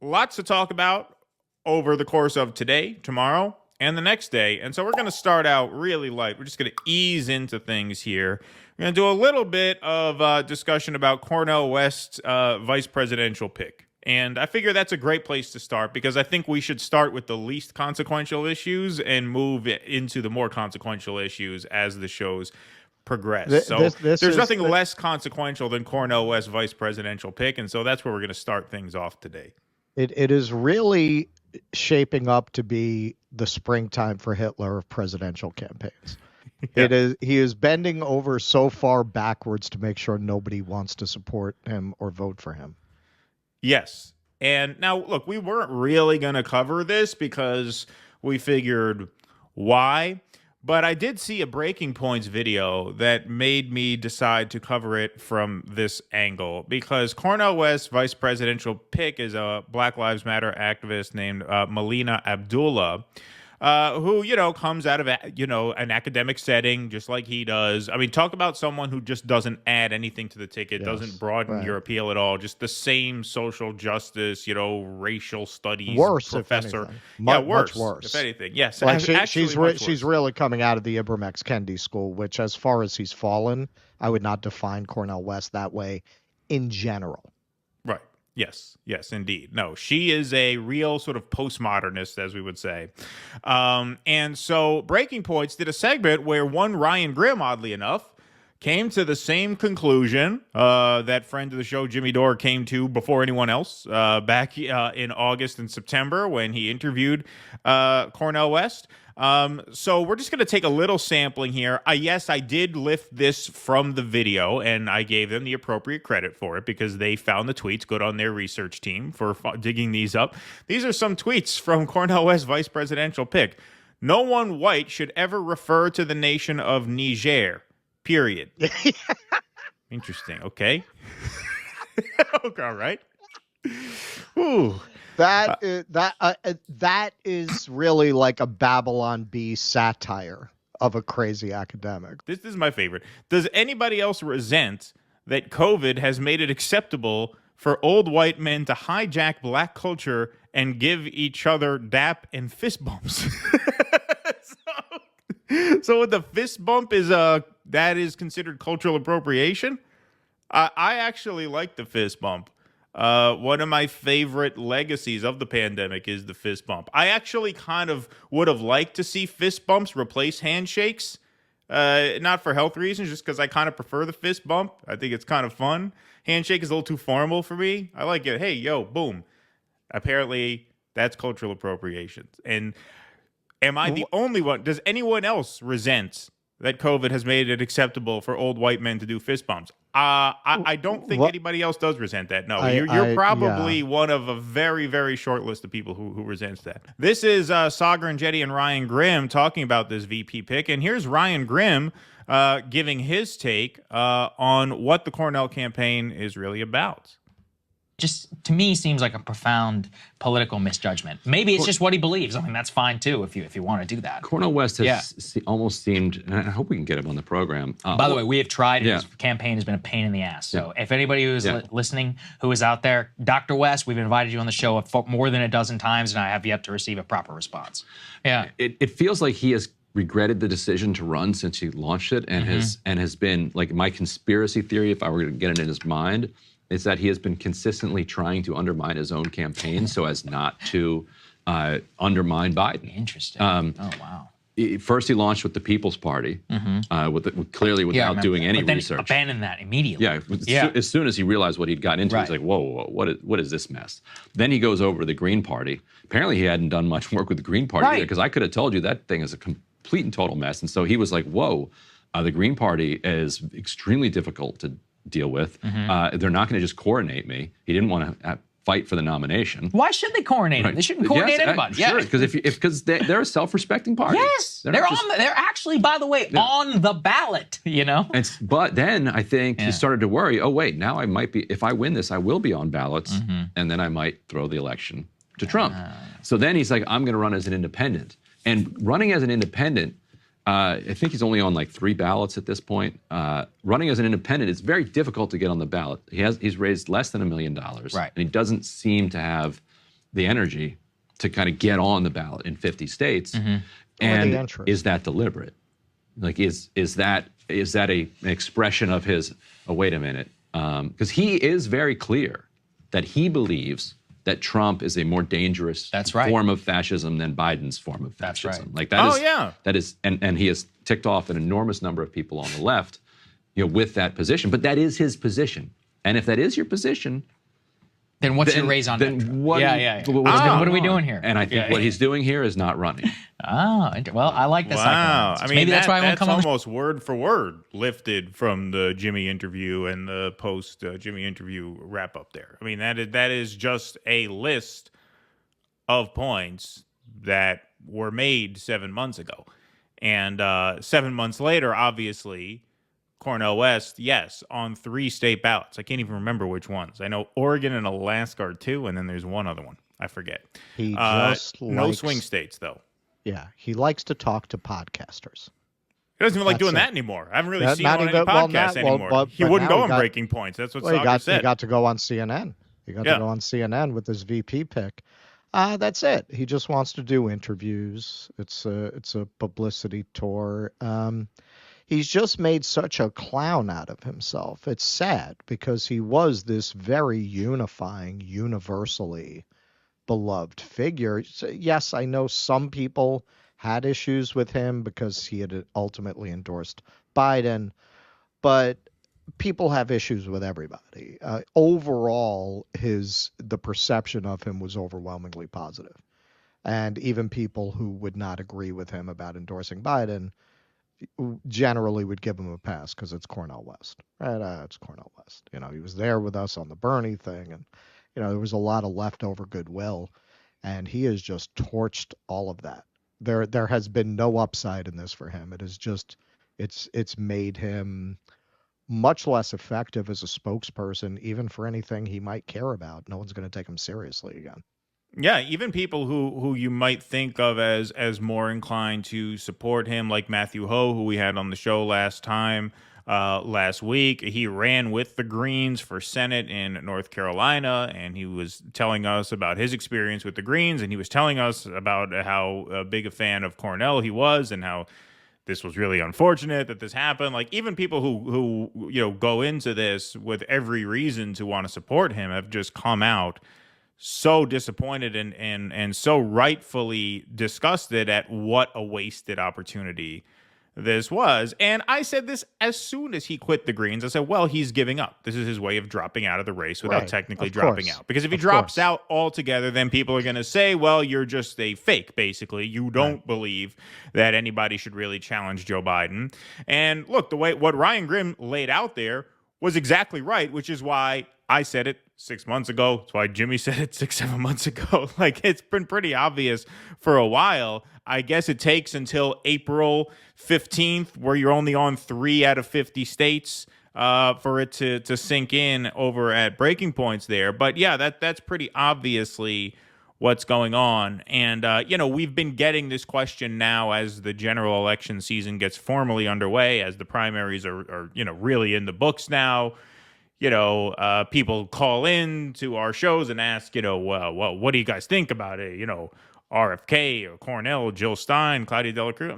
lots to talk about over the course of today, tomorrow, and the next day. And so we're going to start out really light. We're just going to ease into things here. We're going to do a little bit of discussion about Cornel West's vice presidential pick. And I figure that's a great place to start because I think we should start with the least consequential issues and move into the more consequential issues as the shows progress. There's nothing less consequential than Cornel West's vice presidential pick, and so that's where we're going to start things off today. It is really shaping up to be the springtime for Hitler of presidential campaigns. Yeah. He is bending over so far backwards to make sure nobody wants to support him or vote for him. Yes. And now, look, we weren't really going to cover this because we figured why. But I did see a Breaking Points video that made me decide to cover it from this angle because Cornel West's vice presidential pick is a Black Lives Matter activist named Melina Abdullah, who, comes out of, an academic setting just like he does. I mean, talk about someone who just doesn't add anything to the ticket, doesn't broaden your appeal at all. Just the same social justice, racial studies professor. Much worse. If anything. Yes. Like she's really coming out of the Ibram X. Kendi school, which as far as he's fallen, I would not define Cornel West that way in general. Right. Yes, indeed. No, she is a real sort of postmodernist, as we would say. And so Breaking Points did a segment where one Ryan Grimm, oddly enough, came to the same conclusion that friend of the show, Jimmy Dore, came to before anyone else back in August and September when he interviewed Cornel West. So we're just going to take a little sampling here. Yes, I did lift this from the video, and I gave them the appropriate credit for it because they found the tweets. Good on their research team for digging these up. These are some tweets from Cornel West's vice presidential pick. No one white should ever refer to the nation of Niger, period. Interesting. Okay. Okay, all right. Ooh. That is really like a Babylon Bee satire of a crazy academic. This is my favorite. Does anybody else resent that COVID has made it acceptable for old white men to hijack black culture and give each other dap and fist bumps? So the fist bump is that is considered cultural appropriation? I actually like the fist bump. One of my favorite legacies of the pandemic is the fist bump. I actually kind of would have liked to see fist bumps replace handshakes, not for health reasons, just because I kind of prefer the fist bump. I think it's kind of fun. Handshake is a little too formal for me. I like it. Hey, yo, boom. Apparently, that's cultural appropriation. And am I the only one? Does anyone else resent that COVID has made it acceptable for old white men to do fist bumps? I don't think anybody else does resent that. No, you're probably one of a very, very short list of people who resents that. This is Sagar and Jetty and Ryan Grimm talking about this VP pick. And here's Ryan Grimm giving his take on what the Cornel campaign is really about. Just, to me, seems like a profound political misjudgment. Maybe it's just what he believes. I mean, that's fine, too, if you want to do that. Cornel West has almost seemed, and I hope we can get him on the program. By the way, we have tried. His campaign has been a pain in the ass. So if anybody who is listening, who is out there, Dr. West, we've invited you on the show more than a dozen times, and I have yet to receive a proper response. Yeah. It feels like he has regretted the decision to run since he launched it and has been, like, my conspiracy theory, if I were to get it in his mind, is that he has been consistently trying to undermine his own campaign so as not to undermine Biden. Interesting. Oh, wow. First, he launched with the People's Party, clearly without doing any research. Abandoned that immediately. As soon as he realized what he'd gotten into, he's like, whoa, what is this mess? Then he goes over to the Green Party. Apparently, he hadn't done much work with the Green Party either, because I could have told you that thing is a complete and total mess. And so he was like, whoa, the Green Party is extremely difficult to deal with. They're not going to just coordinate me. He didn't want to fight for the nomination. Why should they coordinate him? They shouldn't coordinate anybody. Sure, because they're a self-respecting party. Yes, they're actually, by the way, on the ballot. But then I think he started to worry. Oh wait, now I might be. If I win this, I will be on ballots, and then I might throw the election to Trump. So then he's like, I'm going to run as an independent. And running as an independent, I think he's only on like 3 ballots at this point. Running as an independent, it's very difficult to get on the ballot. He's raised less than $1 million, and he doesn't seem to have the energy to kind of get on the ballot in 50 states. And is that deliberate? Like, is that an expression of his, oh, wait a minute, because he is very clear that he believes that Trump is a more dangerous form of fascism than Biden's form of fascism. Like that is, and he has ticked off an enormous number of people on the left, with that position. But that is his position. And if that is your position, then what's your raison d'etre? What are we doing here? And I think what he's doing here is not running. Well, I like this. Wow. I mean, maybe that's why I won't come almost word for word lifted from the Jimmy interview and the post Jimmy interview wrap up there. I mean, that is just a list of points that were made 7 months ago. And 7 months later, obviously, Cornel West, yes, on 3 state ballots. I can't even remember which ones. I know Oregon and Alaska are 2, and then there's one other one. I forget. He just no swing states, though. Yeah, he likes to talk to podcasters. He doesn't even like doing that anymore. I haven't really seen him on any podcasts anymore. He wouldn't go on Breaking Points. That's what Soccer said. He got to go on CNN. He got to go on CNN with his VP pick. That's it. He just wants to do interviews. It's a publicity tour. He's just made such a clown out of himself. It's sad because he was this very unifying, universally beloved figure. So, yes, I know some people had issues with him because he had ultimately endorsed Biden, but people have issues with everybody. Overall, the perception of him was overwhelmingly positive. And even people who would not agree with him about endorsing Biden generally would give him a pass because it's Cornel West, right? It's Cornel West. He was there with us on the Bernie thing, and there was a lot of leftover goodwill, and he has just torched all of that. There has been no upside in this for him. It is just, it's made him much less effective as a spokesperson, even for anything he might care about. No one's going to take him seriously again. Yeah, even people who you might think of as more inclined to support him, like Matthew Ho, who we had on the show last week. He ran with the Greens for Senate in North Carolina, and he was telling us about his experience with the Greens, and he was telling us about how big a fan of Cornel he was, and how this was really unfortunate that this happened. Like, even people who go into this with every reason to want to support him have just come out so disappointed and so rightfully disgusted at what a wasted opportunity this was. And I said this as soon as he quit the Greens. I said, well, he's giving up. This is his way of dropping out of the race without technically dropping out. Because if he drops out altogether, then people are going to say, well, you're just a fake, basically. You don't believe that anybody should really challenge Joe Biden. And look, what Ryan Grimm laid out there was exactly right, which is why I said it 6 months ago. That's why Jimmy said it 6-7 months ago. Like, it's been pretty obvious for a while. I guess it takes until April 15th, where you're only on 3 out of 50 states, for it to sink in over at Breaking Points there. But yeah, that's pretty obviously what's going on. And, we've been getting this question now as the general election season gets formally underway, as the primaries are really in the books now. People call in to our shows and ask, well, what do you guys think about it? RFK or Cornel, Jill Stein, Claudia Dela Cruz.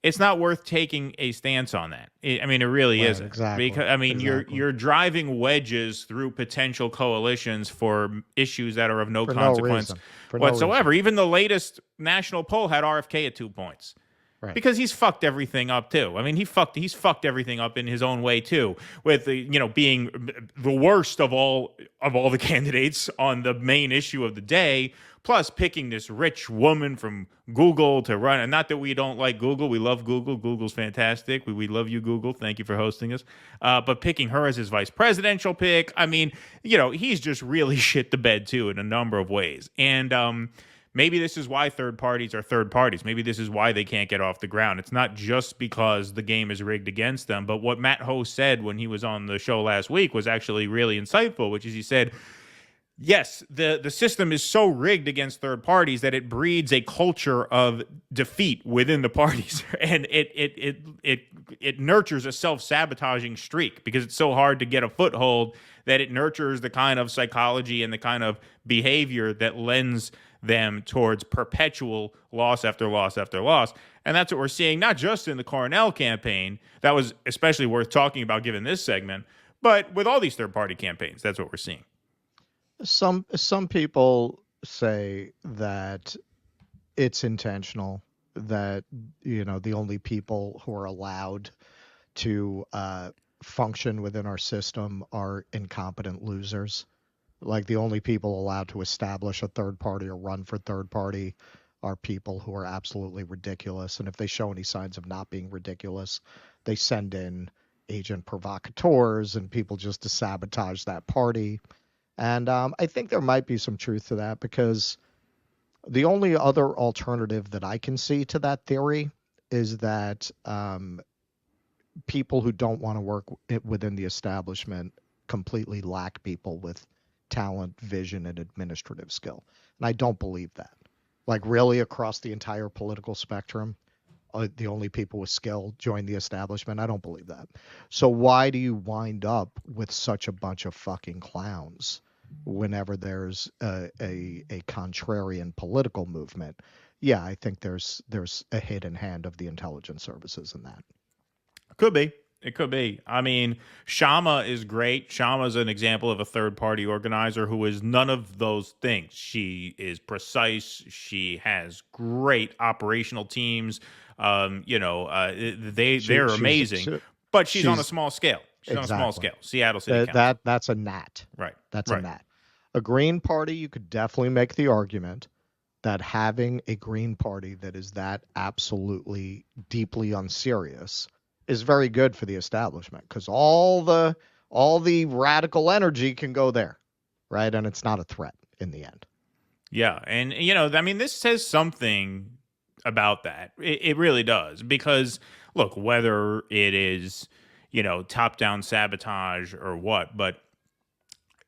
It's not worth taking a stance on that. It really isn't. Exactly. Because you're driving wedges through potential coalitions for issues that are of no consequence whatsoever. Even the latest national poll had RFK at 2 points. Right. Because he's fucked everything up too. I mean, he's fucked everything up in his own way too, with being the worst of all the candidates on the main issue of the day, plus picking this rich woman from Google to run. And not that we don't like Google, we love Google. Google's fantastic. We love you, Google. Thank you for hosting us. But picking her as his vice presidential pick, I mean, he's just really shit the bed too in a number of ways. And maybe this is why third parties are third parties. Maybe this is why they can't get off the ground. It's not just because the game is rigged against them. But what Matt Ho said when he was on the show last week was actually really insightful, which is he said, Yes, the system is so rigged against third parties that it breeds a culture of defeat within the parties, and it nurtures a self-sabotaging streak because it's so hard to get a foothold that it nurtures the kind of psychology and the kind of behavior that lends them towards perpetual loss after loss after loss. And that's what we're seeing, not just in the Cornel campaign. That was especially worth talking about given this segment, but with all these third-party campaigns, that's what we're seeing. Some people say that it's intentional, that the only people who are allowed to function within our system are incompetent losers. Like the only people allowed to establish a third party or run for third party are people who are absolutely ridiculous. And if they show any signs of not being ridiculous, they send in agent provocateurs and people just to sabotage that party. And I think there might be some truth to that, because the only other alternative that I can see to that theory is that people who don't want to work within the establishment completely lack people with talent, vision, and administrative skill. And I don't believe that. Like really across the entire political spectrum, the only people with skill join the establishment. I don't believe that. So why do you wind up with such a bunch of fucking clowns whenever there's a contrarian political movement? Yeah, I think there's a hidden hand of the intelligence services in that. Could be. It could be. I mean, Shama is great. Shama is an example of a third-party organizer who is none of those things. She is precise. She has great operational teams. They're amazing. But she's on a small scale. She's on a small scale. Seattle City Council. That's a gnat. Right. That's a gnat. A Green Party, you could definitely make the argument that having a Green Party that is that absolutely deeply unserious is very good for the establishment, because all the radical energy can go there, right? And it's not a threat in the end. Yeah, and this says something about that. It really does, because look, whether it is top-down sabotage or what, but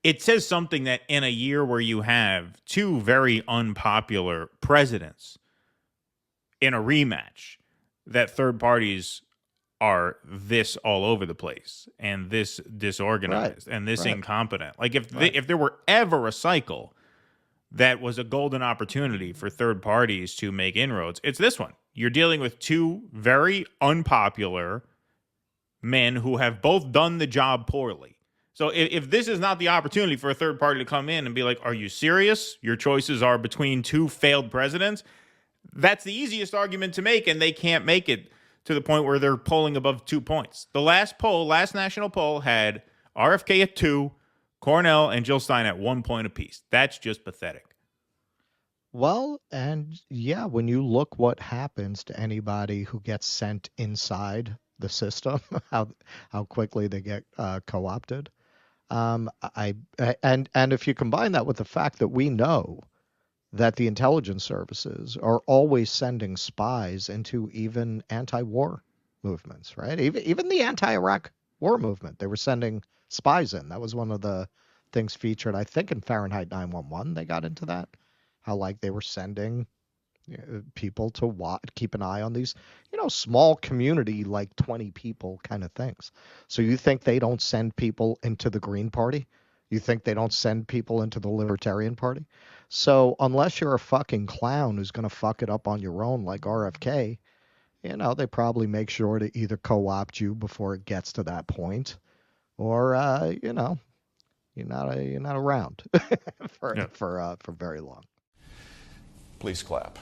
it says something that in a year where you have two very unpopular presidents in a rematch, that third parties are this all over the place and this disorganized and this incompetent. Like if there were ever a cycle that was a golden opportunity for third parties to make inroads, it's this one. You're dealing with two very unpopular men who have both done the job poorly. So if this is not the opportunity for a third party to come in and be like, are you serious? Your choices are between two failed presidents. That's the easiest argument to make, and they can't make it to the point where they're polling above 2 points. The last national poll had RFK at 2, Cornel and Jill Stein at 1 point apiece. That's just pathetic. Well, and yeah, when you look what happens to anybody who gets sent inside the system, how quickly they get co-opted. And if you combine that with the fact that we know that the intelligence services are always sending spies into even anti-war movements, right? Even the anti-Iraq war movement, they were sending spies in. That was one of the things featured, I think, in Fahrenheit 9/11. They got into that, how like they were sending people to keep an eye on these, small community, like 20 people kind of things. So you think they don't send people into the Green Party? You think they don't send people into the Libertarian Party? So unless you're a fucking clown who's going to fuck it up on your own like RFK, they probably make sure to either co-opt you before it gets to that point, or you're not around for very long. Please clap.